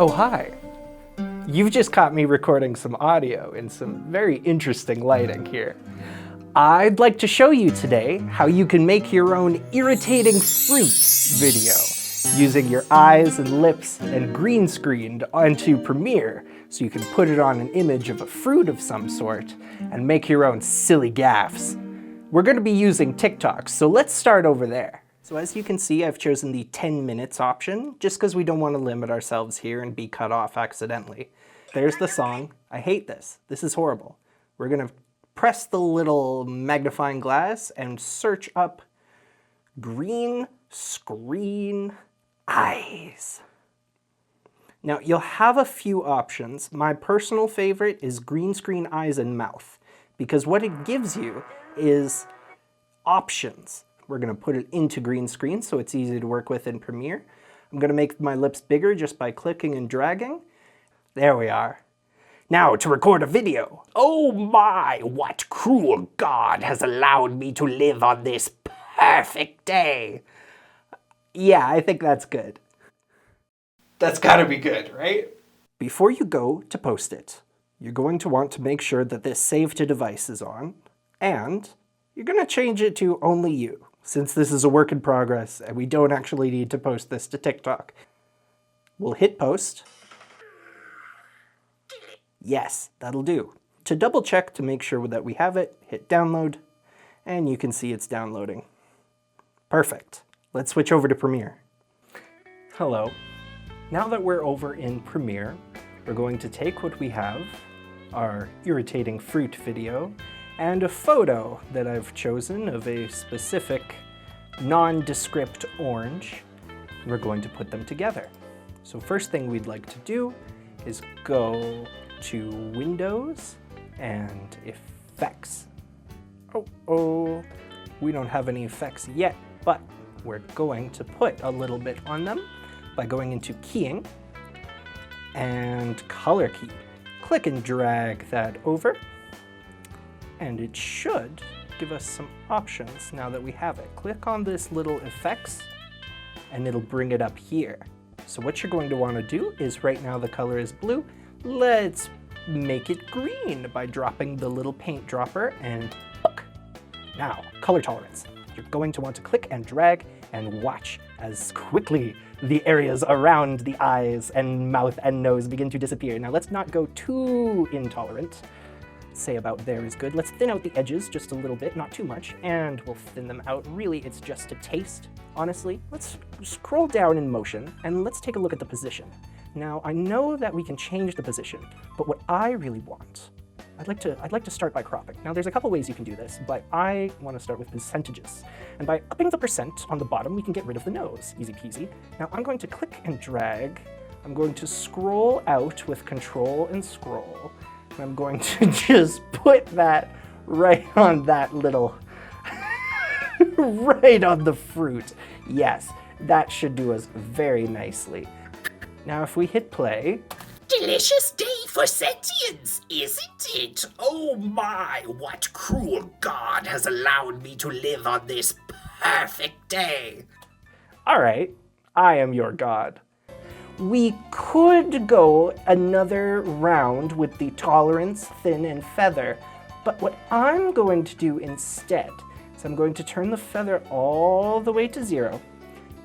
Oh, hi. You've just caught me recording some audio in some very interesting lighting here. I'd like to show you today how you can make your own irritating fruit video using your eyes and lips and green screened onto Premiere so you can put it on an image of a fruit of some sort and make your own silly gaffes. We're going to be using TikTok, so let's start over there. So as you can see, I've chosen the 10 minutes option just because we don't want to limit ourselves here and be cut off accidentally. There's the song. I hate this. This is horrible. We're going to press the little magnifying glass and search up green screen eyes. Now you'll have a few options. My personal favorite is green screen eyes and mouth because what it gives you is options. We're going to put it into green screen so it's easy to work with in Premiere. I'm going to make my lips bigger just by clicking and dragging. There we are. Now to record a video. Oh my, what cruel God has allowed me to live on this perfect day? Yeah, I think that's good. That's gotta be good, right? Before you go to post it, you're going to want to make sure that this save to device is on, and you're going to change it to only you, since this is a work in progress and we don't actually need to post this to TikTok. We'll hit post. Yes, that'll do. To double check to make sure that we have it, hit download, and you can see it's downloading. Perfect. Let's switch over to Premiere. Hello. Now that we're over in Premiere, we're going to take what we have, our irritating fruit video, and a photo that I've chosen of a specific nondescript orange. We're going to put them together. So first thing we'd like to do is go to Windows and Effects. Oh, we don't have any effects yet, but we're going to put a little bit on them by going into Keying and Color Key. Click and drag that over, and it should give us some options now that we have it. Click on this little effects, and it'll bring it up here. So what you're going to want to do is, right now the color is blue, let's make it green by dropping the little paint dropper and look. Now, color tolerance. You're going to want to click and drag and watch as quickly the areas around the eyes and mouth and nose begin to disappear. Now let's not go too intolerant. Say about there is good. Let's thin out the edges just a little bit, not too much, and we'll thin them out. Really, it's just a taste, honestly. Let's scroll down in motion and let's take a look at the position. Now, I know that we can change the position, but what I really want, I'd like to start by cropping. Now, there's a couple ways you can do this, but I want to start with percentages. And by upping the percent on the bottom, we can get rid of the nose. Easy peasy. Now, I'm going to click and drag. I'm going to scroll out with Control and Scroll. And I'm going to just put that right on that little, right on the fruit. Yes, that should do us very nicely. Now if we hit play. Delicious day for sentience, isn't it? Oh my, what cruel God has allowed me to live on this perfect day. All right, I am your God. We could go another round with the tolerance, thin, and feather, but what I'm going to do instead is I'm going to turn the feather all the way to 0,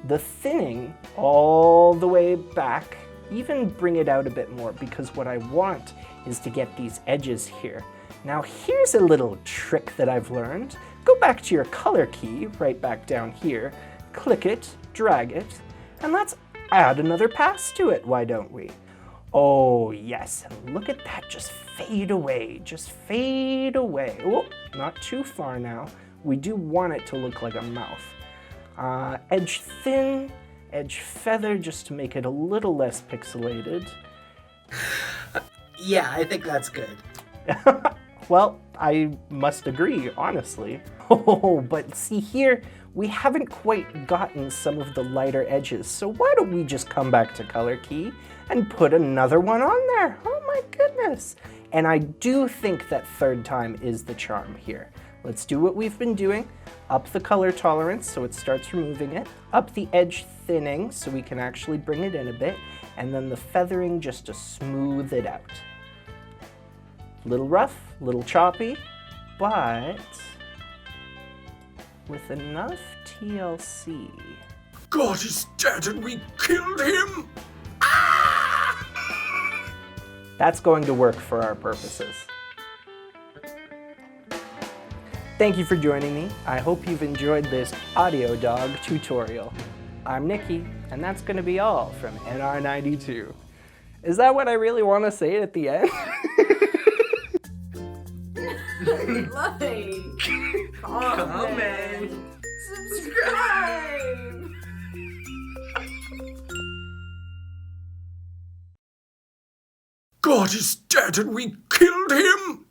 the thinning all the way back, even bring it out a bit more, because what I want is to get these edges here. Now here's a little trick that I've learned. Go back to your color key, right back down here, click it, drag it, and let's add another pass to it, why don't we? Oh yes, look at that, just fade away, just fade away. Oh, not too far now. We do want it to look like a mouth. Edge thin, edge feather, just to make it a little less pixelated. Yeah, I think that's good. Well, I must agree, honestly. Oh, but see here, we haven't quite gotten some of the lighter edges, so why don't we just come back to Color Key and put another one on there? Oh my goodness. And I do think that third time is the charm here. Let's do what we've been doing. Up the color tolerance so it starts removing it. Up the edge thinning so we can actually bring it in a bit. And then the feathering just to smooth it out. Little rough, little choppy, but with enough TLC. God is dead and we killed him! That's going to work for our purposes. Thank you for joining me. I hope you've enjoyed this audio dog tutorial. I'm Nikki, and that's going to be all from NR92. Is that what I really want to say at the end? Like, comment, subscribe. God is dead and we killed him!